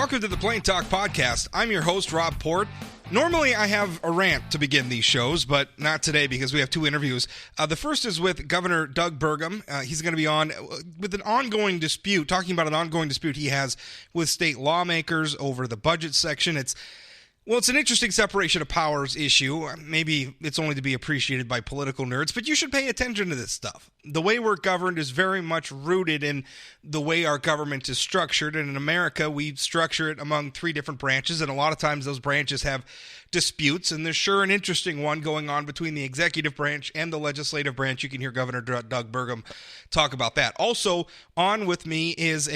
Welcome to the Plain Talk Podcast. I'm your host, Rob Port. Normally, I have a rant to begin these shows, but not today because we have two interviews. The first is with Governor Doug Burgum. He's going to be on with an ongoing dispute, talking about an ongoing dispute he has with state lawmakers over the budget section. It's an interesting separation of powers issue. Maybe it's only to be appreciated by political nerds, but you should pay attention to this stuff. The way we're governed is very much rooted in the way our government is structured. And in America, we structure it among three different branches, and a lot of times those branches have disputes. And there's sure an interesting one going on between the executive branch and the legislative branch. You can hear Governor Doug Burgum talk about that. Also, on with me is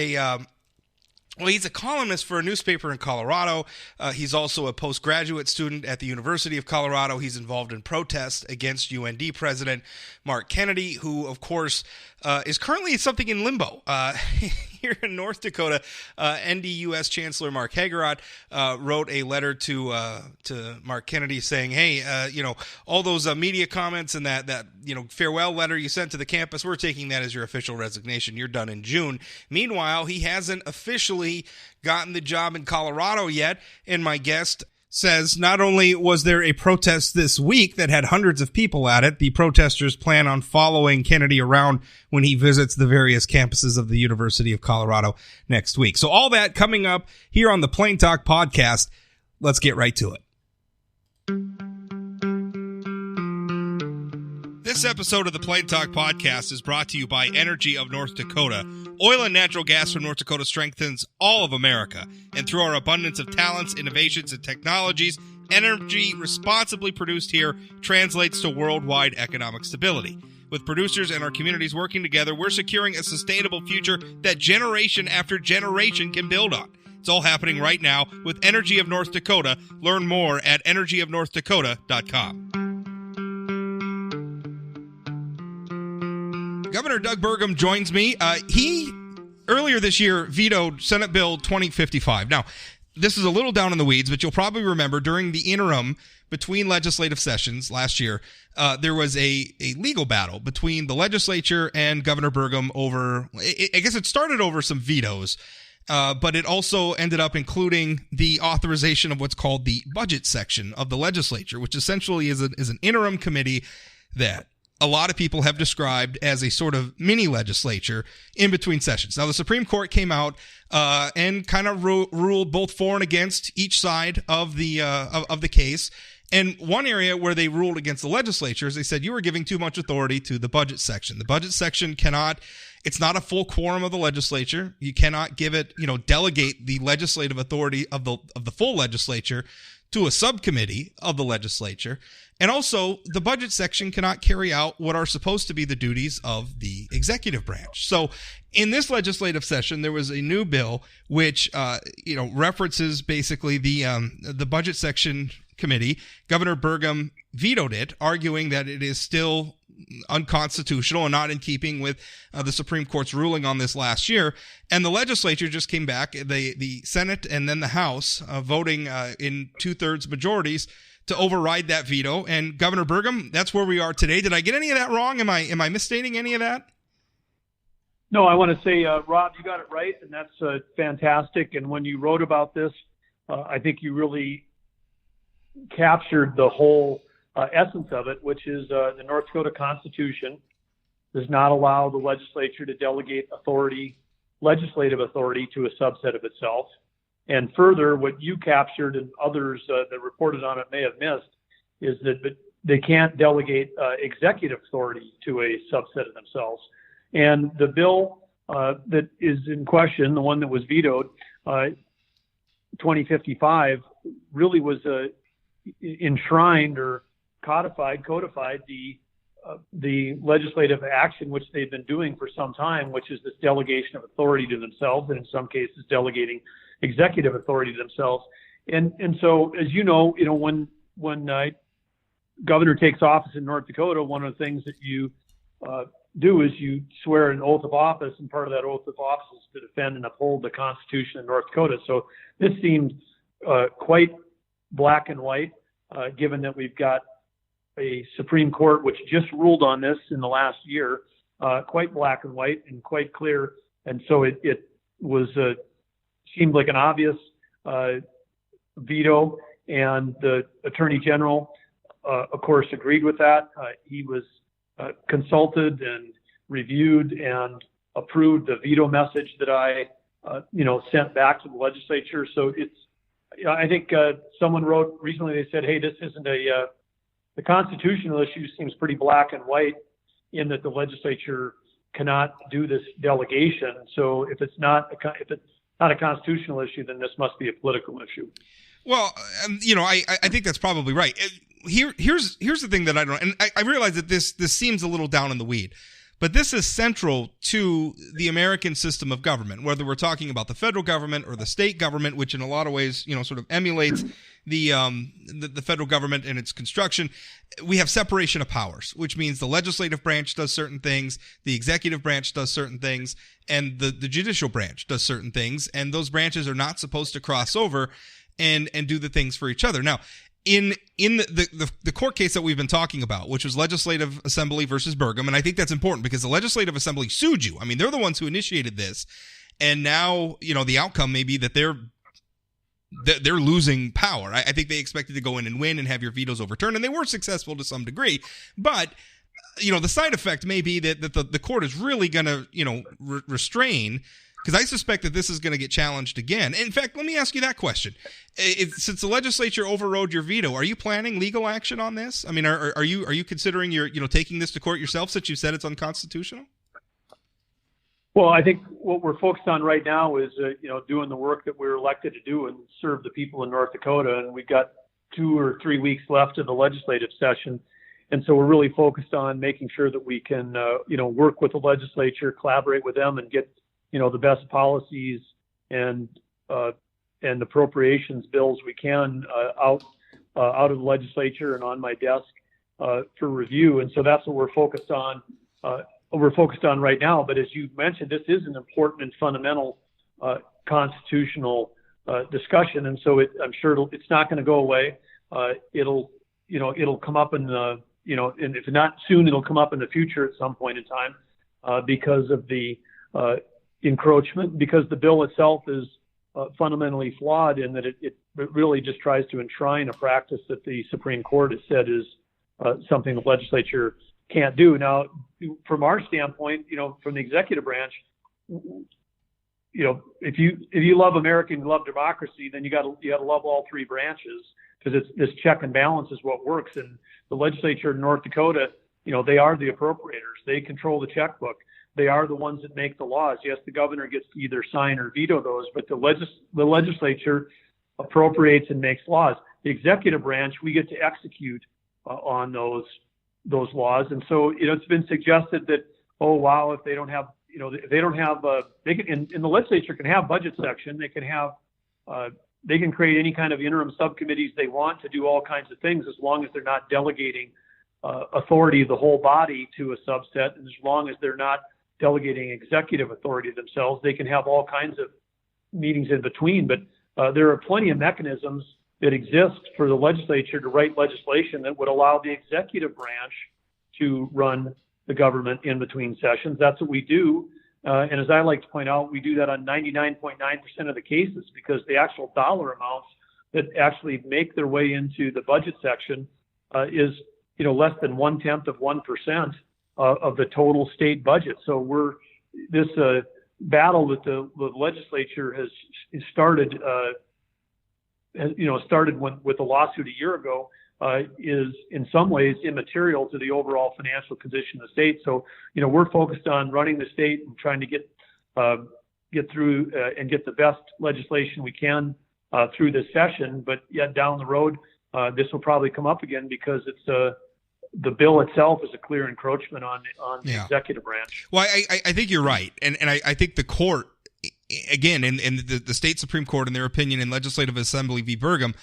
he's a columnist for a newspaper in Colorado. He's also a postgraduate student at the University of Colorado. He's involved in protests against UND President Mark Kennedy, who, of course, is currently something in limbo. Here in North Dakota, NDUS Chancellor Mark Hagerott wrote a letter to Mark Kennedy saying, hey, all those media comments and that farewell letter you sent to the campus, we're taking that as your official resignation. You're done in June. Meanwhile, he hasn't officially gotten the job in Colorado yet, and my guest says not only was there a protest this week that had hundreds of people at it, the protesters plan on following Kennedy around when he visits the various campuses of the University of Colorado next week. So all that coming up here on the Plain Talk Podcast. Let's get right to it. This episode of the Plain Talk Podcast is brought to you by Energy of North Dakota. Oil and natural gas from North Dakota strengthens all of America. And through our abundance of talents, innovations, and technologies, energy responsibly produced here translates to worldwide economic stability. With producers and our communities working together, we're securing a sustainable future that generation after generation can build on. It's all happening right now with Energy of North Dakota. Learn more at energyofnorthdakota.com. Governor Doug Burgum joins me. He, earlier this year, vetoed Senate Bill 2055. Now, this is a little down in the weeds, but you'll probably remember during the interim between legislative sessions last year, there was a legal battle between the legislature and Governor Burgum over, I guess it started over some vetoes, but it also ended up including the authorization of what's called the budget section of the legislature, which essentially is an interim committee that a lot of people have described as a sort of mini legislature in between sessions. Now, the Supreme Court came out and kind of ruled both for and against each side of the case. And one area where they ruled against the legislature is they said you were giving too much authority to the budget section. The budget section it's not a full quorum of the legislature. You cannot give it, delegate the legislative authority of the full legislature to a subcommittee of the legislature. And also, the budget section cannot carry out what are supposed to be the duties of the executive branch. So in this legislative session, there was a new bill which, references basically the budget section committee. Governor Burgum vetoed it, arguing that it is still unconstitutional and not in keeping with the Supreme Court's ruling on this last year. And the legislature just came back, the Senate and then the House, voting in 2/3 majorities to override that veto. And Governor Burgum, that's where we are today. Did I get any of that wrong? Am I misstating any of that? No, I want to say, Rob, you got it right, and that's fantastic. And when you wrote about this, I think you really captured the whole essence of it, which is the North Dakota Constitution does not allow the legislature to delegate legislative authority to a subset of itself. And further, what you captured and others that reported on it may have missed is that they can't delegate executive authority to a subset of themselves. And the bill that is in question, the one that was vetoed, 2055, really was enshrined or codified the legislative action which they've been doing for some time, which is this delegation of authority to themselves, and in some cases delegating executive authority to themselves. And so, as you know, when governor takes office in North Dakota, one of the things that you do is you swear an oath of office, and part of that oath of office is to defend and uphold the Constitution of North Dakota. So this seemed quite black and white, given that we've got a Supreme Court which just ruled on this in the last year, quite black and white and quite clear. And so it was seemed like an obvious veto, and the Attorney General, of course, agreed with that. He was consulted and reviewed and approved the veto message that I, sent back to the legislature. So I think someone wrote recently, they said, hey, this isn't the constitutional issue seems pretty black and white in that the legislature cannot do this delegation. So if it's not a constitutional issue, then this must be a political issue. Well, I think that's probably right. Here's the thing that I don't, and I realize that this seems a little down in the weed, but this is central to the American system of government, whether we're talking about the federal government or the state government, which in a lot of ways, sort of emulates the federal government and its construction. We have separation of powers, which means the legislative branch does certain things, the executive branch does certain things, and the judicial branch does certain things, and those branches are not supposed to cross over and do the things for each other. Now, in the court case that we've been talking about, which was Legislative Assembly versus Burgum, and I think that's important because the Legislative Assembly sued you. I mean, they're the ones who initiated this, and now the outcome may be that they're losing power. I think they expected to go in and win and have your vetoes overturned, and they were successful to some degree. But the side effect may be that the court is really going to restrain. Because I suspect that this is going to get challenged again. In fact, let me ask you that question. Since the legislature overrode your veto, are you planning legal action on this? I mean, are you considering taking this to court yourself since you said it's unconstitutional? Well, I think what we're focused on right now is doing the work that we're elected to do and serve the people in North Dakota. And we've got 2 or 3 weeks left of the legislative session. And so we're really focused on making sure that we can, work with the legislature, collaborate with them, and get the best policies and appropriations bills we can out of the legislature and on my desk for review. And so that's what we're focused on. Right now. But as you mentioned, this is an important and fundamental constitutional discussion. And so I'm sure it's not going to go away. It'll come up in and if not soon, it'll come up in the future at some point in time because of the encroachment, because the bill itself is fundamentally flawed in that it really just tries to enshrine a practice that the Supreme Court has said is something the legislature can't do. Now, from our standpoint, from the executive branch, if you love America and you love democracy, then you got to love all three branches because it's this check and balance is what works. And the legislature in North Dakota, they are the appropriators. They control the checkbook. They are the ones that make the laws. Yes, the governor gets to either sign or veto those, but the legislature appropriates and makes laws. The executive branch, we get to execute on those laws. And so, it's been suggested that, oh, wow, if they don't have, they can, and the legislature can have budget section. They can have, they can create any kind of interim subcommittees they want to do all kinds of things as long as they're not delegating authority of the whole body to a subset. And as long as they're not delegating executive authority themselves, they can have all kinds of meetings in between. But there are plenty of mechanisms that exist for the legislature to write legislation that would allow the executive branch to run the government in between sessions. That's what we do. And as I like to point out, we do that on 99.9% of the cases because the actual dollar amounts that actually make their way into the budget section is, less than 0.1% of the total state budget. So this battle that the legislature has started, with the lawsuit a year ago, is in some ways immaterial to the overall financial position of the state. So, we're focused on running the state and trying to get through and get the best legislation we can through this session. But yet down the road, this will probably come up again because it's the bill itself is a clear encroachment on the executive branch. Well, I think you're right, and I think the court, again, in the state Supreme Court, in their opinion, in Legislative Assembly v. Burgum,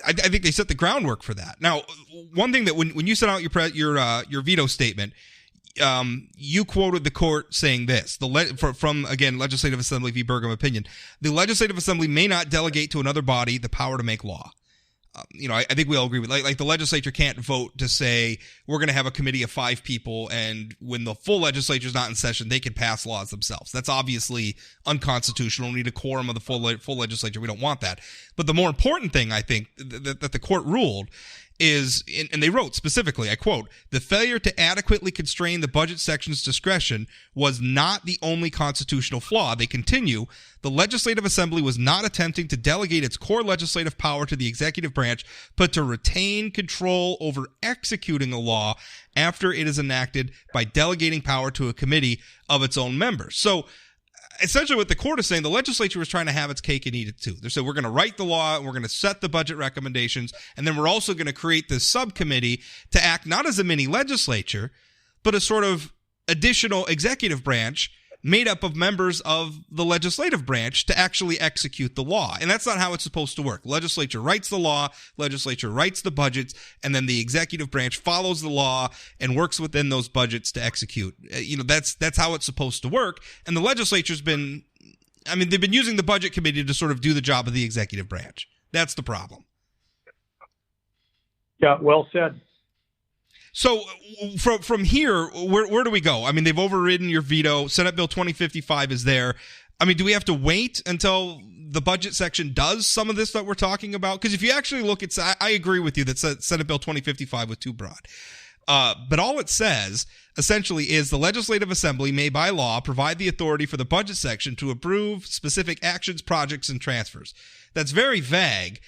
I think they set the groundwork for that. Now, one thing that when you sent out your veto statement, you quoted the court saying this, from again, Legislative Assembly v. Burgum opinion, the Legislative Assembly may not delegate to another body the power to make law. I think we all agree with like the legislature can't vote to say we're going to have a committee of 5 people, and when the full legislature is not in session, they can pass laws themselves. That's obviously unconstitutional. We need a quorum of the full legislature. We don't want that. But the more important thing, I think, that the court ruled is, and they wrote specifically, I quote, "The failure to adequately constrain the budget section's discretion was not the only constitutional flaw." They continue, "The Legislative Assembly was not attempting to delegate its core legislative power to the executive branch, but to retain control over executing a law after it is enacted by delegating power to a committee of its own members." So essentially what the court is saying, the legislature was trying to have its cake and eat it too. They said, we're going to write the law, and we're going to set the budget recommendations, and then we're also going to create this subcommittee to act not as a mini legislature, but a sort of additional executive branch made up of members of the legislative branch to actually execute the law. And that's not how it's supposed to work. Legislature writes the law, legislature writes the budgets, and then the executive branch follows the law and works within those budgets to execute. That's how it's supposed to work. And the legislature's they've been using the budget committee to sort of do the job of the executive branch. That's the problem. Yeah, well said. So from here, where do we go? I mean, they've overridden your veto. Senate Bill 2055 is there. I mean, do we have to wait until the budget section does some of this that we're talking about? Because if you actually look at, I agree with you that Senate Bill 2055 was too broad. But all it says, essentially, is the Legislative Assembly may, by law, provide the authority for the budget section to approve specific actions, projects, and transfers. That's very vague.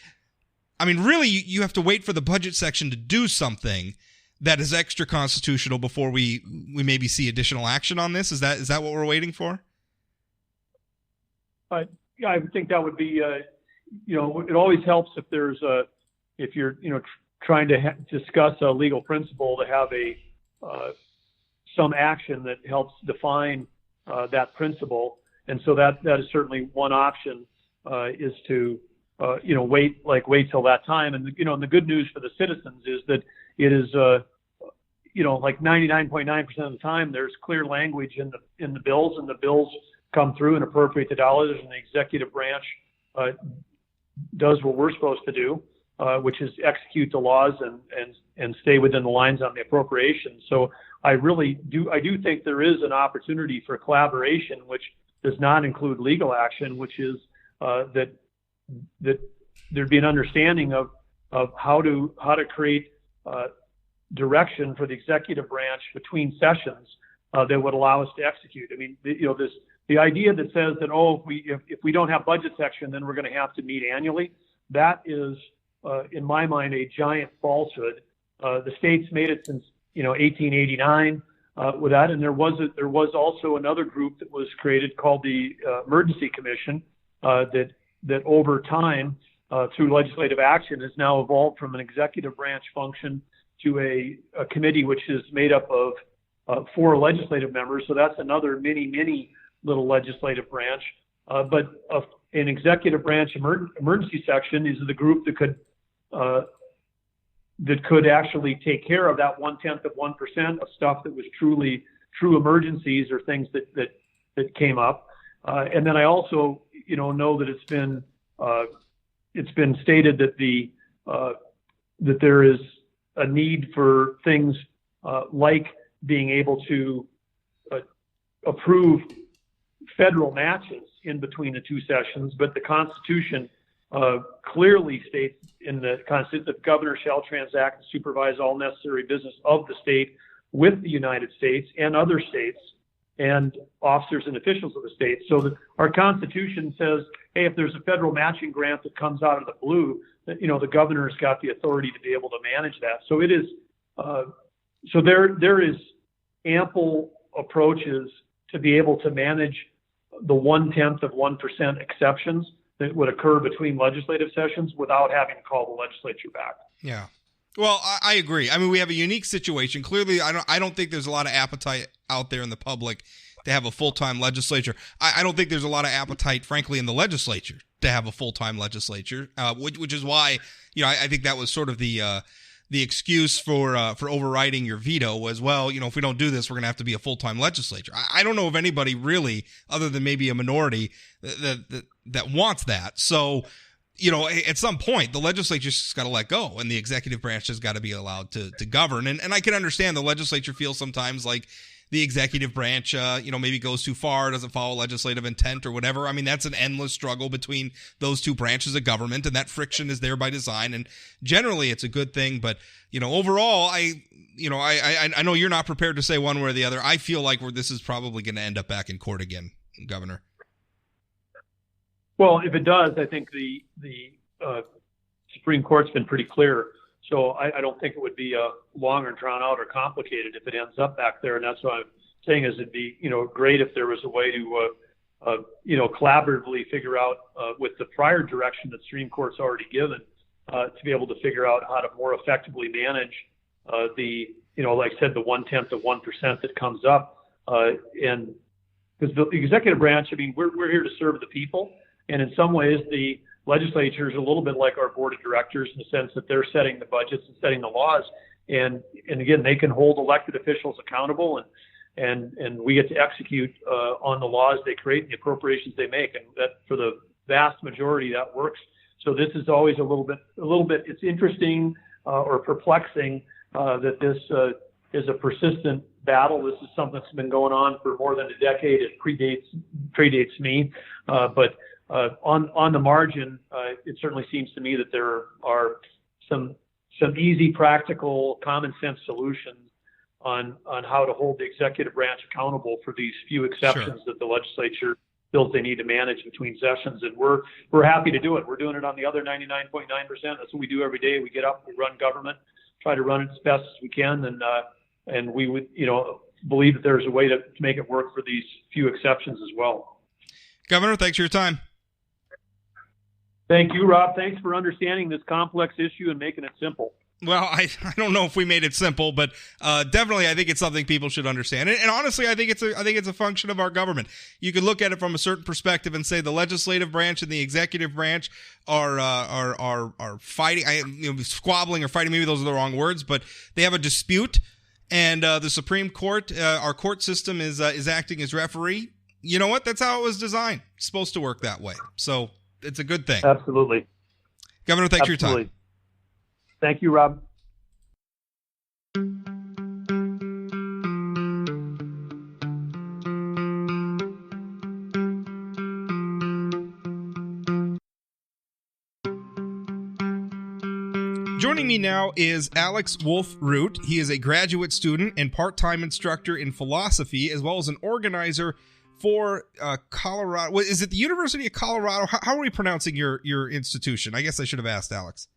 I mean, really, you have to wait for the budget section to do something that is extra constitutional before we maybe see additional action on this. Is that what we're waiting for? Yeah, I think that would be, it always helps if you're trying to discuss a legal principle, to have some action that helps define that principle. And so that is certainly one option, is to wait till that time. And and the good news for the citizens is that it is like 99.9% of the time there's clear language in the bills, and the bills come through and appropriate the dollars, and the executive branch does what we're supposed to do, which is execute the laws and stay within the lines on the appropriation. So I do think there is an opportunity for collaboration, which does not include legal action, which is that there'd be an understanding of how to create direction for the executive branch between sessions that would allow us to execute. I mean, the idea that says that, if we don't have budget section, then we're going to have to meet annually. That is, in my mind, a giant falsehood. The states made it since 1889 with that, and there was also another group that was created called the Emergency Commission that over time, through legislative action, has now evolved from an executive branch function to a committee which is made up of 4 legislative members. So that's another mini little legislative branch. But an executive branch emergency section is the group that could actually take care of that 0.1% of stuff that was true emergencies or things that came up. And then I also know that it's been stated that that there is a need for things like being able to approve federal matches in between the 2 sessions, but the Constitution clearly states in the Constitution that the governor shall transact and supervise all necessary business of the state with the United States and other states and officers and officials of the state. So that our Constitution says, hey, if there's a federal matching grant that comes out of the blue, the governor's got the authority to be able to manage that. So it is, so there is ample approaches to be able to manage the 0.1% exceptions that would occur between legislative sessions without having to call the legislature back. Yeah. Well, I agree. I mean, we have a unique situation. Clearly, I don't think there's a lot of appetite out there in the public to have a full-time legislature. I don't think there's a lot of appetite, frankly, in the legislature to have a full-time legislature, which is why, I think that was sort of the excuse for overriding your veto was, well, if we don't do this, we're going to have to be a full-time legislature. I don't know of anybody really, other than maybe a minority, that wants that. So, at some point, the legislature's just got to let go, and the executive branch has got to be allowed to govern. And I can understand the legislature feels sometimes like the executive branch, maybe goes too far, doesn't follow legislative intent or whatever. I mean, that's an endless struggle between those two branches of government, and that friction is there by design. And generally, it's a good thing. But overall, I know you're not prepared to say one way or the other. I feel like this is probably going to end up back in court again, Governor. Well, if it does, I think the Supreme Court's been pretty clear. So I don't think it would be long or drawn out or complicated if it ends up back there. And that's what I'm saying is it'd be, great if there was a way to, collaboratively figure out with the prior direction that Supreme Court's already given to be able to figure out how to more effectively manage like I said, the 0.1% of 1% that comes up. And because the executive branch, I mean, we're here to serve the people. And in some ways, the legislature is a little bit like our board of directors in the sense that they're setting the budgets and setting the laws. And again, they can hold elected officials accountable, and we get to execute on the laws they create and the appropriations they make. And that, for the vast majority, that works. So this is always a little bit. It's interesting or perplexing that this is a persistent battle. This is something that's been going on for more than a decade. It predates me, but on the margin, it certainly seems to me that there are some easy, practical, common sense solutions on how to hold the executive branch accountable for these few exceptions that the legislature feels they need to manage between sessions. And we're happy to do it. We're doing it on the other 99.9%. That's what we do every day. We get up, we run government, try to run it as best as we can, and we would believe that there's a way to make it work for these few exceptions as well. Governor, thanks for your time. Thank you, Rob. Thanks for understanding this complex issue and making it simple. Well, I don't know if we made it simple, but definitely I think it's something people should understand. And honestly, I think it's a function of our government. You could look at it from a certain perspective and say the legislative branch and the executive branch are fighting, squabbling or fighting. Maybe those are the wrong words, but they have a dispute, and the Supreme Court, our court system, is acting as referee. You know what? That's how it was designed. It's supposed to work that way. So it's a good thing. Absolutely. Governor, thanks for your time. Thank you, Rob. Joining me now is Alex Wolf-Root. He is a graduate student and part-time instructor in philosophy, as well as an organizer for Colorado. Is it the University of Colorado? How are we pronouncing your institution? I guess I should have asked Alex.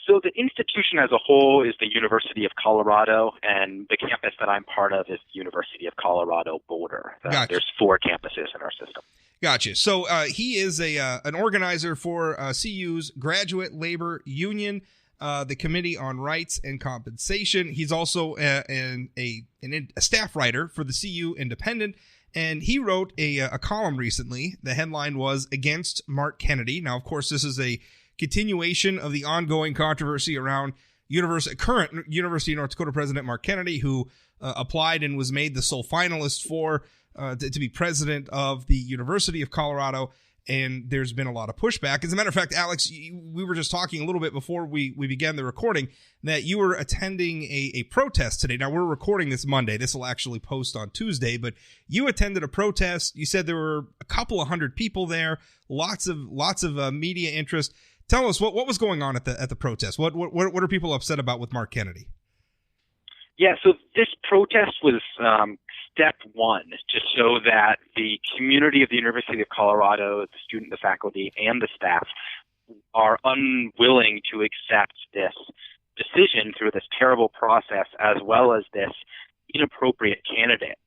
So the institution as a whole is the University of Colorado, and the campus that I'm part of is the University of Colorado Boulder. Gotcha. There's 4 campuses in our system. Gotcha. So he is an organizer for CU's Graduate Labor Union, the Committee on Rights and Compensation. He's also a staff writer for the CU Independent, and he wrote a column recently. The headline was "Against Mark Kennedy." Now, of course, this is a continuation of the ongoing controversy around current University of North Dakota President Mark Kennedy, who applied and was made the sole finalist for to be president of the University of Colorado. And there's been a lot of pushback. As a matter of fact, Alex, we were just talking a little bit before we began the recording that you were attending a protest today. Now, we're recording this Monday. This will actually post on Tuesday, but you attended a protest. You said there were a couple of hundred people there, lots of media interest. Tell us what was going on at the protest. What are people upset about with Mark Kennedy? Yeah, so this protest was step one to show that the community of the University of Colorado, the student, the faculty, and the staff are unwilling to accept this decision through this terrible process, as well as this inappropriate candidate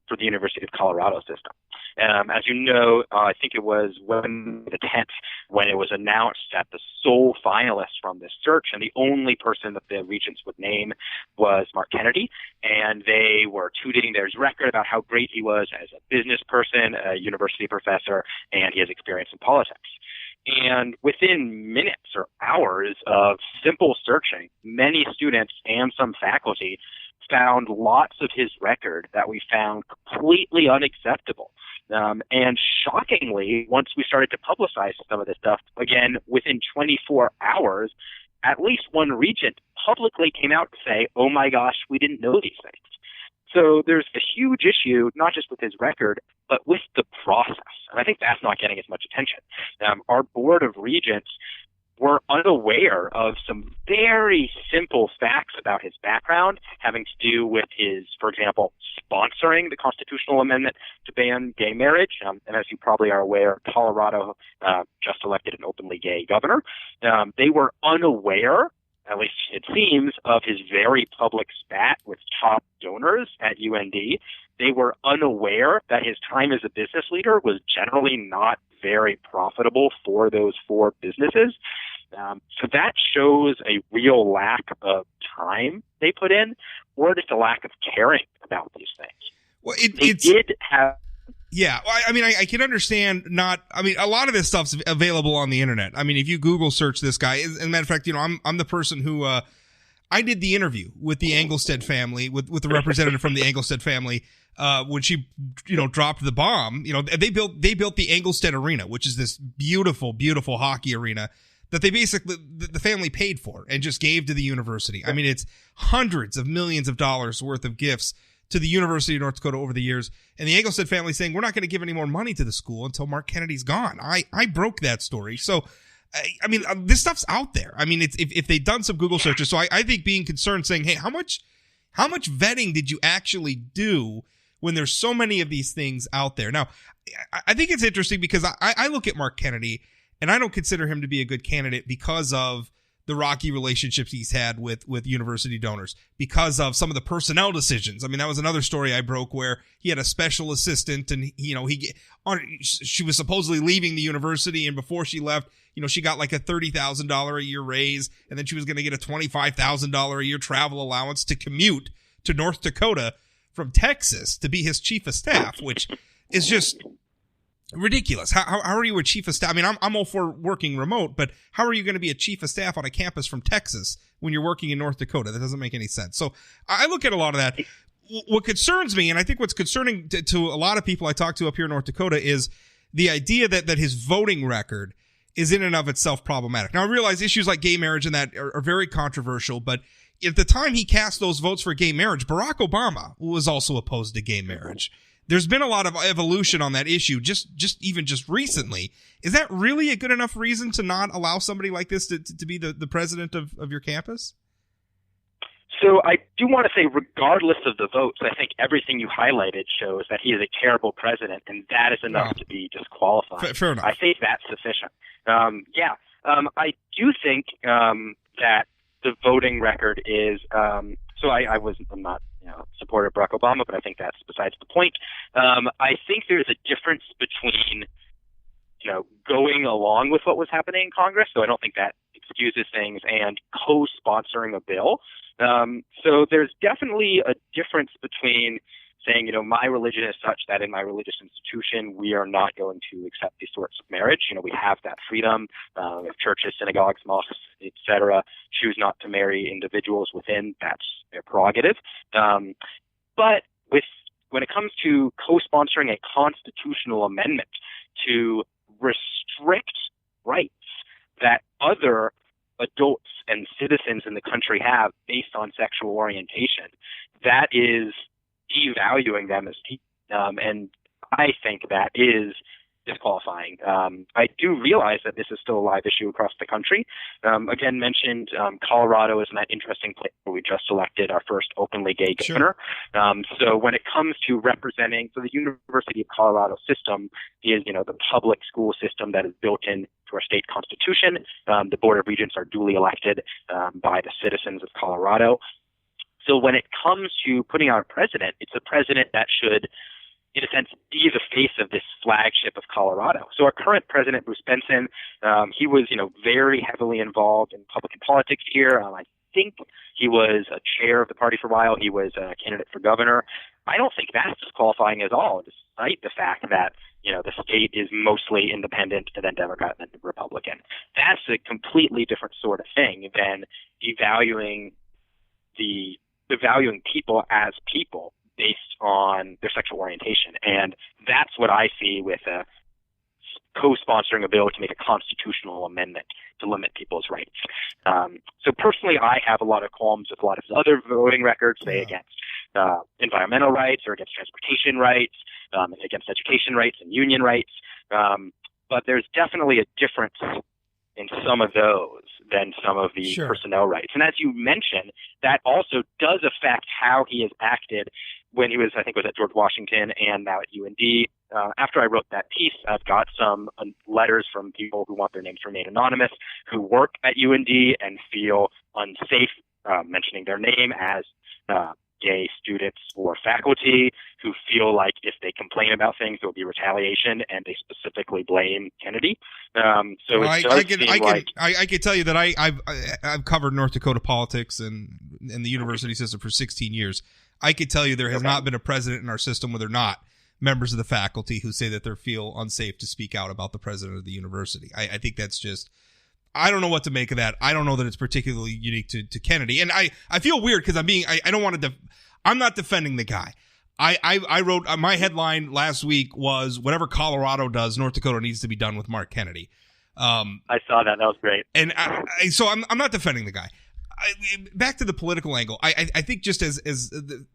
for the University of Colorado system. As you know, I think it was the 10th when it was announced that the sole finalist from this search and the only person that the regents would name was Mark Kennedy, and they were tooting their record about how great he was as a business person, a university professor, and he has experience in politics. And within minutes or hours of simple searching, many students and some faculty found lots of his record that we found completely unacceptable. And shockingly, once we started to publicize some of this stuff, again, within 24 hours, at least one regent publicly came out to say, oh my gosh, we didn't know these things. So there's a huge issue, not just with his record, but with the process. And I think that's not getting as much attention. Our board of regents were unaware of some very simple facts about his background having to do with his, for example, sponsoring the constitutional amendment to ban gay marriage. And as you probably are aware, Colorado just elected an openly gay governor. They were unaware, at least it seems, of his very public spat with top donors at UND. They were unaware that his time as a business leader was generally not very profitable for those four businesses. So that shows a real lack of time they put in, or just a lack of caring about these things. Well, they did have. Yeah, I mean, I can understand a lot of this stuff's available on the internet. I mean, if you Google search this guy, as a matter of fact, I'm the person who, I did the interview with the Engelstead family, with the representative from the Engelstead family, when she, dropped the bomb. They built the Engelstead Arena, which is this beautiful, beautiful hockey arena that they basically, the family paid for and just gave to the university. I mean, it's hundreds of millions of dollars worth of gifts to the University of North Dakota over the years. And the Engelstead family saying, we're not going to give any more money to the school until Mark Kennedy's gone. I broke that story. So, I mean, this stuff's out there. I mean, it's, if they'd done some Google searches. So I think being concerned, saying, hey, how much vetting did you actually do when there's so many of these things out there? Now, I think it's interesting because I look at Mark Kennedy and I don't consider him to be a good candidate because of the rocky relationships he's had with university donors, because of some of the personnel decisions. I mean, that was another story I broke where he had a special assistant and, she was supposedly leaving the university, and before she left, she got like a $30,000 a year raise, and then she was going to get a $25,000 a year travel allowance to commute to North Dakota from Texas to be his chief of staff, which is just ridiculous. How are you a chief of staff? I mean, I'm all for working remote, but how are you going to be a chief of staff on a campus from Texas when you're working in North Dakota? That doesn't make any sense. So I look at a lot of that. What concerns me, and I think what's concerning to a lot of people I talk to up here in North Dakota, is the idea that his voting record is in and of itself problematic. Now, I realize issues like gay marriage and that are very controversial, but at the time he cast those votes for gay marriage, Barack Obama was also opposed to gay marriage. There's been a lot of evolution on that issue just recently. Is that really a good enough reason to not allow somebody like this to be the president of your campus? So I do want to say, regardless of the votes, I think everything you highlighted shows that he is a terrible president, and that is enough to be disqualified. Fair enough. I think that's sufficient. I do think that the voting record is I'm not supporter of Barack Obama, but I think that's besides the point. I think there's a difference between, going along with what was happening in Congress, so I don't think that excuses things, and co-sponsoring a bill. So there's definitely a difference between saying, my religion is such that in my religious institution, we are not going to accept these sorts of marriage. We have that freedom. If churches, synagogues, mosques, etc., choose not to marry individuals within, that's their prerogative. But when it comes to co-sponsoring a constitutional amendment to restrict rights that other adults and citizens in the country have based on sexual orientation, that is devaluing them as people, and I think that is disqualifying. I do realize that this is still a live issue across the country. Again, mentioned Colorado is in that interesting place where we just elected our first openly gay governor. So when it comes to representing, so the University of Colorado system is, the public school system that is built into our state constitution. The Board of Regents are duly elected by the citizens of Colorado. So when it comes to putting out a president, it's a president that should, in a sense, be the face of this flagship of Colorado. So our current president, Bruce Benson, he was, very heavily involved in Republican politics here. I think he was a chair of the party for a while. He was a candidate for governor. I don't think that's disqualifying at all, despite the fact that, the state is mostly independent and then Democrat and then Republican. That's a completely different sort of thing than devaluing people as people based on their sexual orientation. And that's what I see with co-sponsoring a bill to make a constitutional amendment to limit people's rights. So personally, I have a lot of qualms with a lot of other voting records, say against environmental rights or against transportation rights, against education rights and union rights. But there's definitely a difference in some of those than some of the personnel rights. And as you mentioned, that also does affect how he has acted when he was, I think, was at George Washington and now at UND. After I wrote that piece, I've got some letters from people who want their names to remain anonymous, who work at UND and feel unsafe mentioning their name as gay students or faculty, who feel like if they complain about things, there will be retaliation, and they specifically blame Kennedy. I can tell you that I've covered North Dakota politics and the university system for 16 years. I could tell you there has not been a president in our system where they're not members of the faculty who say that they feel unsafe to speak out about the president of the university. I think that's just, I don't know what to make of that. I don't know that it's particularly unique to Kennedy. And I feel weird because I don't want to, I'm not defending the guy. I wrote, my headline last week was, whatever Colorado does, North Dakota needs to be done with Mark Kennedy. I saw that. That was great. And so I'm not defending the guy. Back to the political angle. I think just as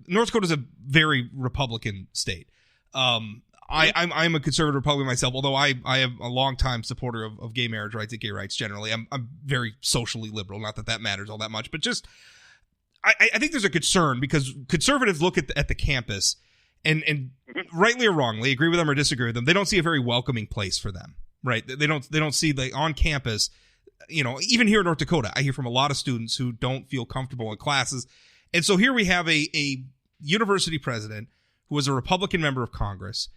North Dakota is a very Republican state. I'm a conservative Republican myself, although I am a longtime supporter of gay marriage rights and gay rights generally. I'm very socially liberal. Not that matters all that much, but just I think there's a concern because conservatives look at the campus and rightly or wrongly, agree with them or disagree with them, they don't see a very welcoming place for them, right? They don't see, like, on campus. You know, even here in North Dakota, I hear from a lot of students who don't feel comfortable in classes. And so here we have a university president who was a Republican member of Congress.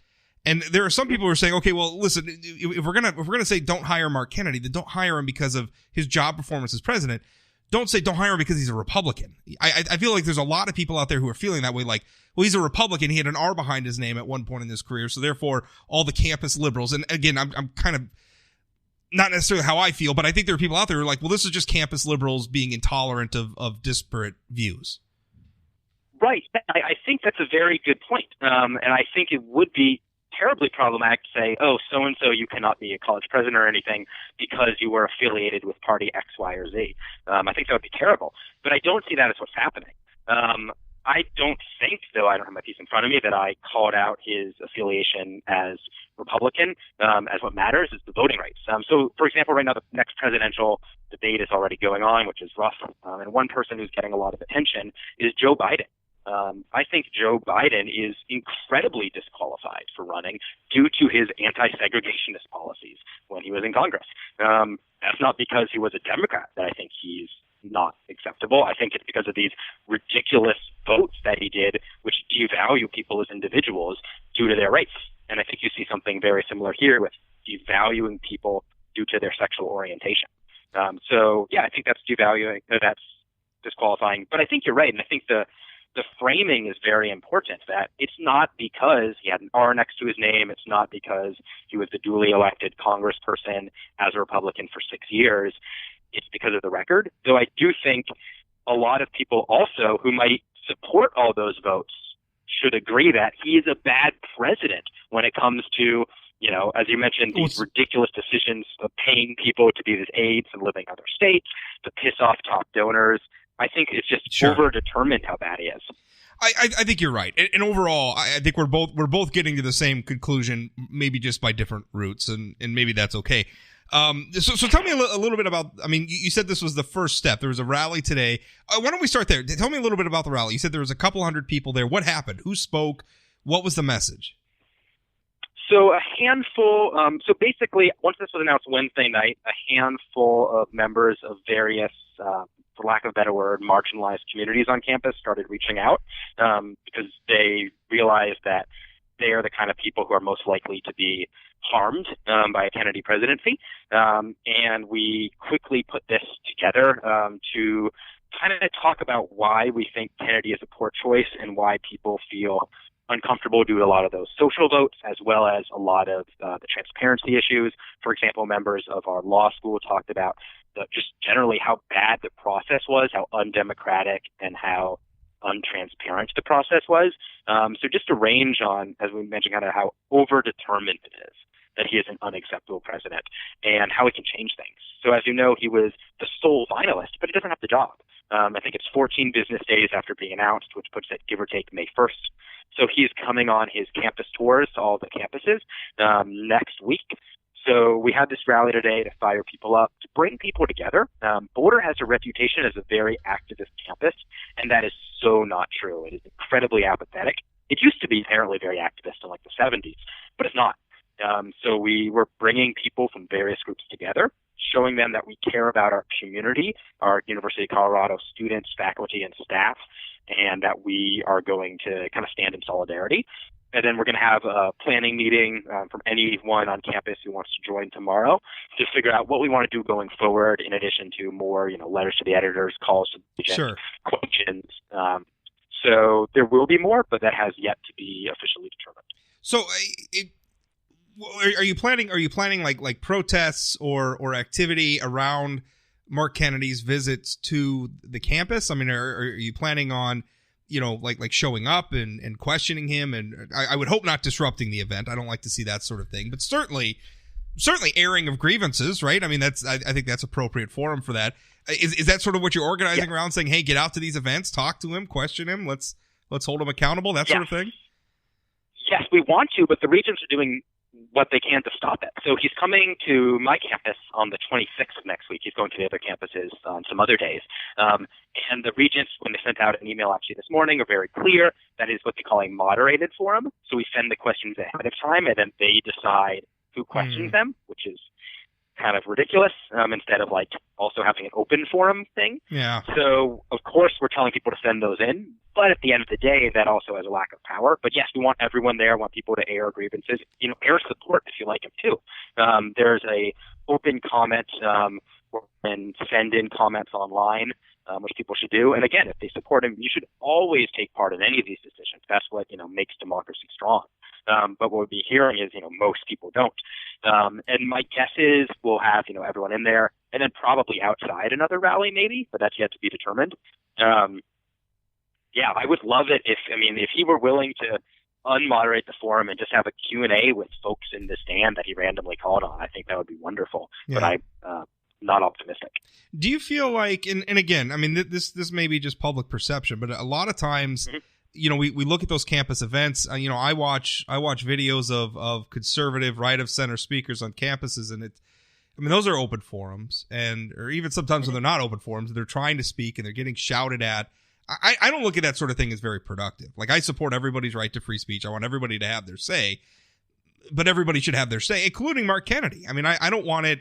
And there are some people who are saying, okay, well, listen, if we're gonna say don't hire Mark Kennedy, then don't hire him because of his job performance as president. Don't say don't hire him because he's a Republican. I feel like there's a lot of people out there who are feeling that way, like, well, he's a Republican. He had an R behind his name at one point in his career, so therefore all the campus liberals. And again, I'm kind of not necessarily how I feel, but I think there are people out there who are like, well, this is just campus liberals being intolerant of disparate views. Right. I think that's a very good point. And I think it would be terribly problematic to say, oh, so-and-so, you cannot be a college president or anything because you were affiliated with party X, Y, or Z. I think that would be terrible. But I don't see that as what's happening. I don't think, though I don't have my piece in front of me, that I called out his affiliation as Republican, as what matters is the voting rights. So, for example, right now the next presidential debate is already going on, which is rough. And one person who's getting a lot of attention is Joe Biden. I think Joe Biden is incredibly disqualified for running due to his anti-segregationist policies when he was in Congress. That's not because he was a Democrat that I think he's not acceptable. I think it's because of these ridiculous votes that he did, which devalue people as individuals due to their race. And I think you see something very similar here with devaluing people due to their sexual orientation. So, yeah, I think that's devaluing, that's disqualifying. But I think you're right, and I think the framing is very important, that it's not because he had an R next to his name, it's not because he was the duly elected congressperson as a Republican for 6 years, it's because of the record. Though I do think a lot of people also who might support all those votes should agree that he is a bad president when it comes to, you know, as you mentioned, these ridiculous decisions of paying people to be his aides and living in other states, to piss off top donors. I think it's just overdetermined how bad he is. I think you're right, and overall, I think we're both getting to the same conclusion, maybe just by different routes, and maybe that's okay. So tell me a little bit about. I mean, you said this was the first step. There was a rally today. Why don't we start there? Tell me a little bit about the rally. You said there was a couple hundred people there. What happened? Who spoke? What was the message? So a handful. So basically, once this was announced Wednesday night, a handful of members of various, for lack of a better word, marginalized communities on campus started reaching out because they realized that they are the kind of people who are most likely to be harmed by a Kennedy presidency. And we quickly put this together to kind of talk about why we think Kennedy is a poor choice and why people feel uncomfortable due to a lot of those social votes, as well as a lot of the transparency issues. For example, members of our law school talked about just generally how bad the process was, how undemocratic and how untransparent the process was. So just a range on, as we mentioned, kind of how overdetermined it is that he is an unacceptable president and how he can change things. So as you know, he was the sole finalist, but he doesn't have the job. I think it's 14 business days after being announced, which puts it, give or take, May 1st. So he's coming on his campus tours to all the campuses next week. So we had this rally today to fire people up, to bring people together. Boulder has a reputation as a very activist campus, and that is so not true. It is incredibly apathetic. It used to be apparently very activist in like the 70s, but it's not. So we were bringing people from various groups together, showing them that we care about our community, our University of Colorado students, faculty, and staff, and that we are going to kind of stand in solidarity. And then we're going to have a planning meeting from anyone on campus who wants to join tomorrow to figure out what we want to do going forward, in addition to more, letters to the editors, calls to the Sure. questions. So there will be more, but that has yet to be officially determined. So, are you planning like protests or activity around Mark Kennedy's visits to the campus? I mean, are you planning on, like showing up and questioning him? And I would hope not disrupting the event. I don't like to see that sort of thing, but certainly airing of grievances, right? I mean, I think that's appropriate forum for that. Is that sort of what you're organizing around, saying, hey, get out to these events, talk to him, question him, let's hold him accountable, that sort of thing? Yes, we want to, but the regents are doing what they can to stop it. So he's coming to my campus on the 26th of next week. He's going to the other campuses on some other days. And the regents, when they sent out an email actually this morning, are very clear. That is what they call a moderated forum. So we send the questions ahead of time, and then they decide who questions them, which is kind of ridiculous, instead of like also having an open forum thing. Yeah. So of course we're telling people to send those in, but at the end of the day, that also has a lack of power. But yes, we want everyone there, want people to air grievances, air support if you like them too. There's a open comment, and send in comments online, which people should do. And again, if they support him, you should always take part in any of these decisions. That's what, makes democracy strong. But what we'll be hearing is, most people don't. And my guess is we'll have, everyone in there, and then probably outside another rally maybe, but that's yet to be determined. Yeah, I would love it if he were willing to unmoderate the forum and just have a Q&A with folks in the stand that he randomly called on. I think that would be wonderful. Yeah. But I'm not optimistic. Do you feel like, and again, this may be just public perception, but a lot of times, we look at those campus events. I watch videos of conservative, right of center speakers on campuses, and those are open forums, or even sometimes when they're not open forums, they're trying to speak and they're getting shouted at. I don't look at that sort of thing as very productive. Like, I support everybody's right to free speech. I want everybody to have their say, but everybody should have their say, including Mark Kennedy. I don't want it.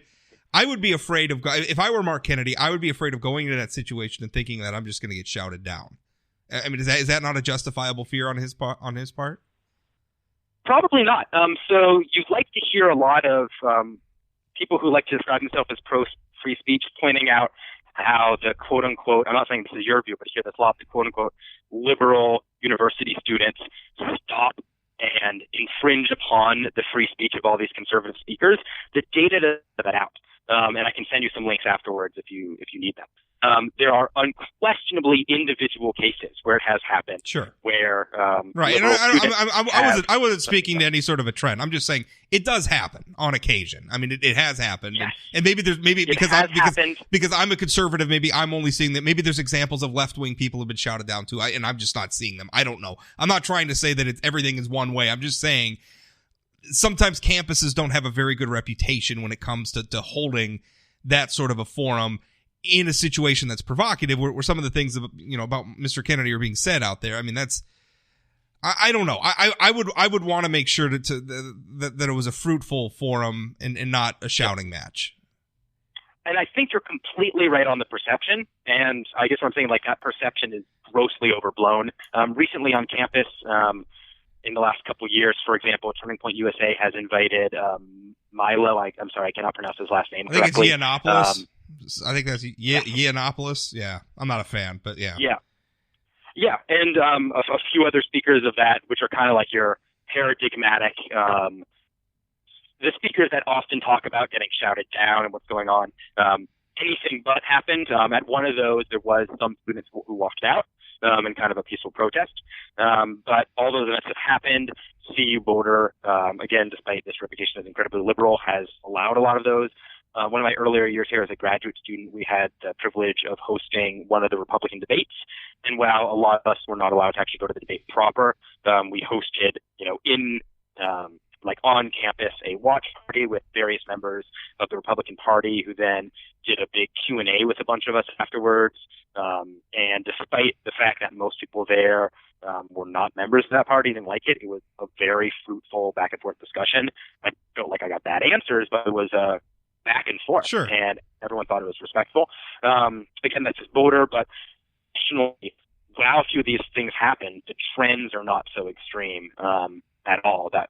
I would be afraid of, if I were Mark Kennedy, I would be afraid of going into that situation and thinking that I'm just going to get shouted down. Is that not a justifiable fear on his part? Probably not. So you'd like to hear a lot of people who like to describe themselves as pro-free speech pointing out how the quote-unquote, I'm not saying this is your view, but here there's lots of quote-unquote liberal university students stop and infringe upon the free speech of all these conservative speakers. The data to that out. And I can send you some links afterwards if you need them. There are unquestionably individual cases where it has happened. Sure. Where right, and I wasn't speaking to any sort of a trend. I'm just saying it does happen on occasion. It has happened, yes. and maybe because I'm a conservative, maybe I'm only seeing that. Maybe there's examples of left wing people who've been shouted down too, and I'm just not seeing them. I don't know. I'm not trying to say that everything is one way. I'm just saying sometimes campuses don't have a very good reputation when it comes to holding that sort of a forum in a situation that's provocative, where some of the things about Mr. Kennedy are being said out there. That's, I don't know. I would want to make sure that it was a fruitful forum and not a shouting match. And I think you're completely right on the perception. And I guess what I'm saying, that perception is grossly overblown. Recently on campus, in the last couple of years, for example, Turning Point USA has invited Milo. I'm sorry, I cannot pronounce his last name correctly. I think it's Yiannopoulos. I think that's Yiannopoulos. Yeah, I'm not a fan, but yeah. Yeah, and a few other speakers of that, which are kind of like your paradigmatic, the speakers that often talk about getting shouted down and what's going on. Anything but happened. At one of those, there was some students who walked out. in kind of a peaceful protest. But all those events have happened. CU Boulder, again, despite this reputation as incredibly liberal, has allowed a lot of those. One of my earlier years here as a graduate student, we had the privilege of hosting one of the Republican debates. And while a lot of us were not allowed to actually go to the debate proper, we hosted, like on campus, a watch party with various members of the Republican Party who then did a big Q&A with a bunch of us afterwards. And despite the fact that most people there were not members of that party, didn't like it, it was a very fruitful back and forth discussion. I felt like I got bad answers, but it was back and forth. Sure. And everyone thought it was respectful. Again, that's just Boulder, but additionally, while a few of these things happen, the trends are not so extreme at all. That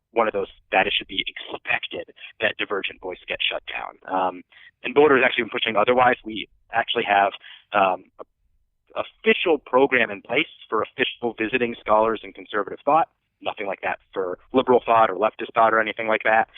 it should be expected that divergent voice gets shut down. And Boulder has actually been pushing otherwise. We actually have an official program in place for official visiting scholars in conservative thought. Nothing like that for liberal thought or leftist thought or anything like that.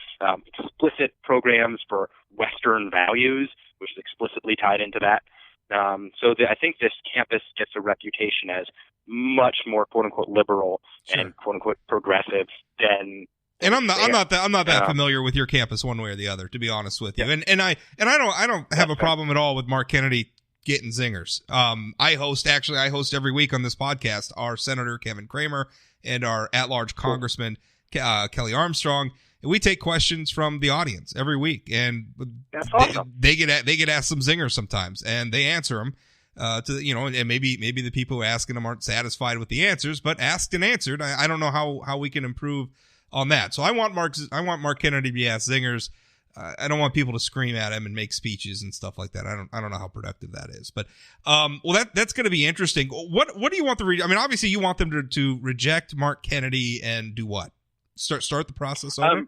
Explicit programs for Western values, which is explicitly tied into that. I think this campus gets a reputation as much more "quote unquote" liberal and "quote unquote" progressive than. And I'm not that familiar with your campus one way or the other, to be honest with you. Yeah. And I don't have a problem at all with Mark Kennedy getting zingers. I host every week on this podcast our Senator Kevin Cramer and our at-large Congressman Kelly Armstrong. And we take questions from the audience every week, and that's awesome. They get asked some zingers sometimes, and they answer them. And maybe the people who are asking them aren't satisfied with the answers, but asked and answered. I don't know how we can improve on that. So I want Mark Kennedy to be asked zingers. I don't want people to scream at him and make speeches and stuff like that. I don't know how productive that is, but that's going to be interesting. What do you want the? I mean, obviously you want them to reject Mark Kennedy and do what? Start the process over?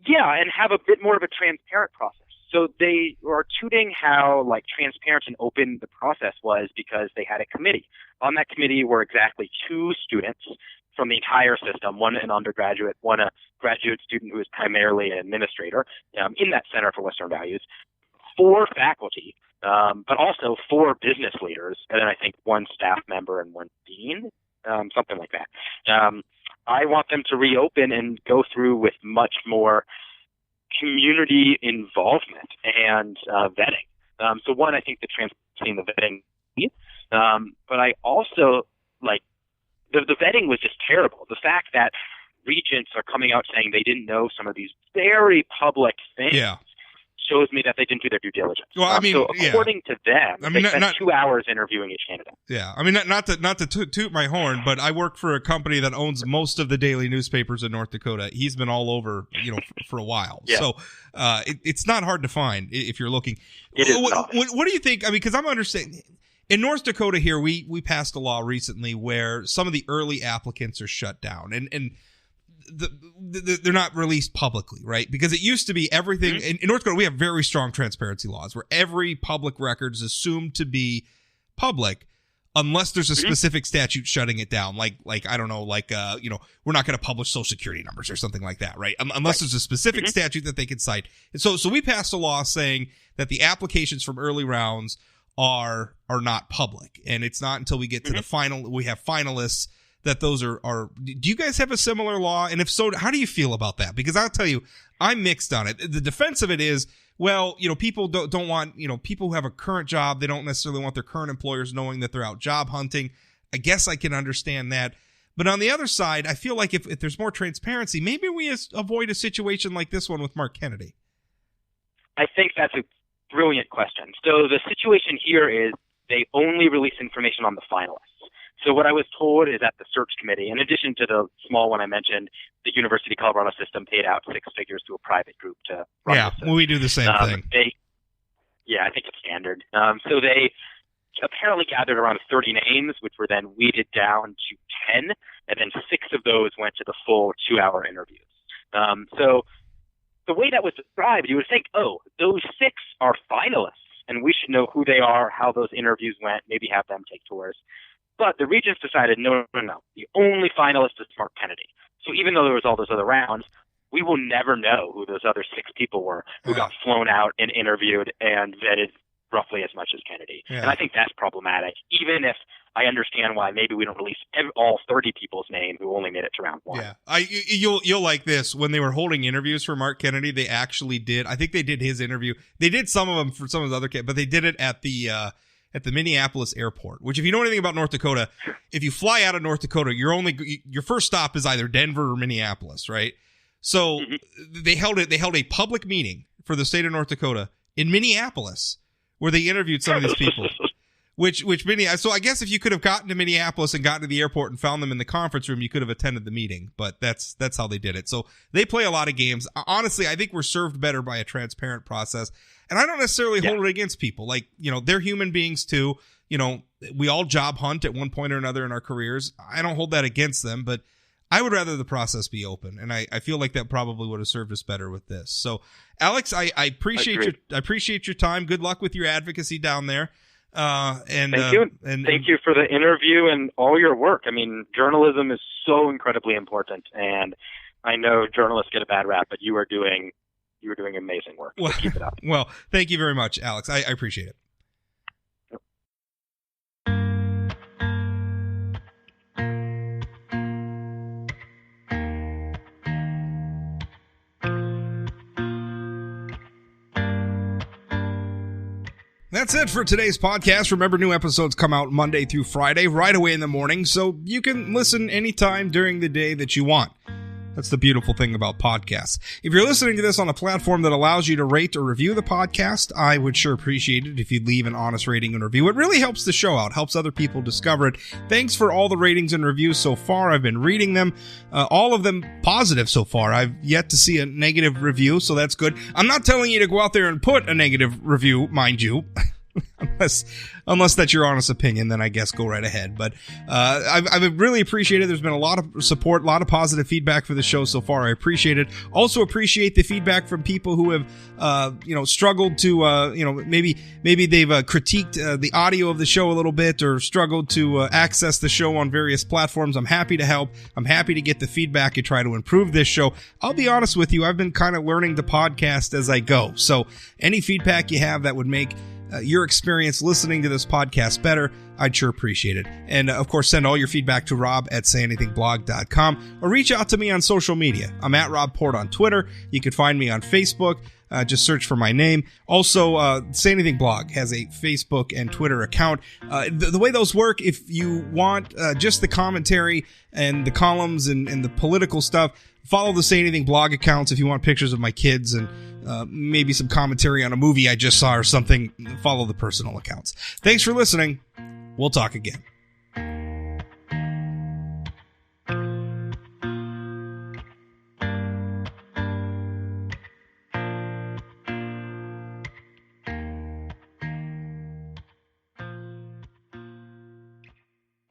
Yeah, and have a bit more of a transparent process. So they are tooting how transparent and open the process was because they had a committee. On that committee were exactly 2 students from the entire system, one an undergraduate, one a graduate student who is primarily an administrator in that Center for Western Values, 4 faculty, but also 4 business leaders, and then I think 1 staff member and 1 dean, something like that. I want them to reopen and go through with much more community involvement and vetting. So one, I think the transparency and the vetting, but I also the vetting was just terrible. The fact that regents are coming out saying they didn't know some of these very public things shows me that they didn't do their due diligence. Well, I mean, so according to them, they spent 2 hours interviewing each candidate. Yeah, I mean, not to toot my horn, but I work for a company that owns most of the daily newspapers in North Dakota. He's been all over, for a while. Yeah. So it's not hard to find if you're looking. It is not. What do you think? I mean, because I'm understanding. In North Dakota here, we passed a law recently where some of the early applicants are shut down, and they're not released publicly, right? Because it used to be everything in North Dakota. We have very strong transparency laws where every public record is assumed to be public unless there's a specific statute shutting it down. Like I don't know, we're not going to publish Social Security numbers or something like that, right? Unless there's a specific statute that they can cite. And so we passed a law saying that the applications from early rounds are not public, and it's not until we get to the final, we have finalists, that those are. Do you guys have a similar law? And if so, how do you feel about that? Because I'll tell you, I'm mixed on it. The defense of it is, well, people don't want, people who have a current job, they don't necessarily want their current employers knowing that they're out job hunting. I guess I can understand that. But on the other side, I feel like if there's more transparency, maybe we avoid a situation like this one with Mark Kennedy. I think that's a brilliant question. So the situation here is they only release information on the finalists. So what I was told is that the search committee, in addition to the small one I mentioned, the University of Colorado system paid out 6 figures to a private group to run the system. Well, we do the same thing. I think it's standard. So they apparently gathered around 30 names, which were then weeded down to 10, and then 6 of those went to the full 2-hour interviews. So the way that was described, you would think, oh, those 6 are finalists, and we should know who they are, how those interviews went, maybe have them take tours. But the regents decided, no. The only finalist is Mark Kennedy. So even though there was all those other rounds, we will never know who those other 6 people were who got flown out and interviewed and vetted roughly as much as Kennedy. Yeah. And I think that's problematic. Even if I understand why maybe we don't release all 30 people's names who only made it to round one. Yeah, you'll like this. When they were holding interviews for Mark Kennedy, they actually did. I think they did his interview. They did some of them for some of the other kids, but they did it at the Minneapolis airport. Which, if you know anything about North Dakota, if you fly out of North Dakota, your first stop is either Denver or Minneapolis, right? So they held a public meeting for the state of North Dakota in Minneapolis, where they interviewed some of these people. So I guess if you could have gotten to Minneapolis and gotten to the airport and found them in the conference room, you could have attended the meeting. But that's how they did it. So they play a lot of games. Honestly, I think we're served better by a transparent process. And I don't necessarily hold it against people. Like, they're human beings too. We all job hunt at one point or another in our careers. I don't hold that against them, but I would rather the process be open. And I feel like that probably would have served us better with this. So, Alex, I appreciate your time. Good luck with your advocacy down there. Thank you. And thank you for the interview and all your work. I mean, journalism is so incredibly important, and I know journalists get a bad rap, but you are doing amazing work. So keep it up. Well, thank you very much, Alex. I appreciate it. That's it for today's podcast. Remember, new episodes come out Monday through Friday, right away in the morning, so you can listen anytime during the day that you want. That's the beautiful thing about podcasts. If you're listening to this on a platform that allows you to rate or review the podcast, I would sure appreciate it if you'd leave an honest rating and review. It really helps the show out, helps other people discover it. Thanks for all the ratings and reviews so far. I've been reading them, all of them positive so far. I've yet to see a negative review, so that's good. I'm not telling you to go out there and put a negative review, mind you. Unless that's your honest opinion, then I guess go right ahead. But I've really appreciated. There's been a lot of support, a lot of positive feedback for the show so far. I appreciate it. Also appreciate the feedback from people who have struggled to maybe they've critiqued the audio of the show a little bit, or struggled to access the show on various platforms. I'm happy to help. I'm happy to get the feedback and try to improve this show. I'll be honest with you, I've been kind of learning the podcast as I go. So any feedback you have that would make your experience listening to this podcast better, I'd sure appreciate it. And of course, send all your feedback to rob@sayanythingblog.com, or reach out to me on social media. I'm at Rob Port on Twitter. You can find me on Facebook. Just search for my name. Also, Say Anything Blog has a Facebook and Twitter account. The way those work, if you want just the commentary and the columns and the political stuff, follow the Say Anything Blog accounts. If you want pictures of my kids and maybe some commentary on a movie I just saw or something, follow the personal accounts. Thanks for listening. We'll talk again.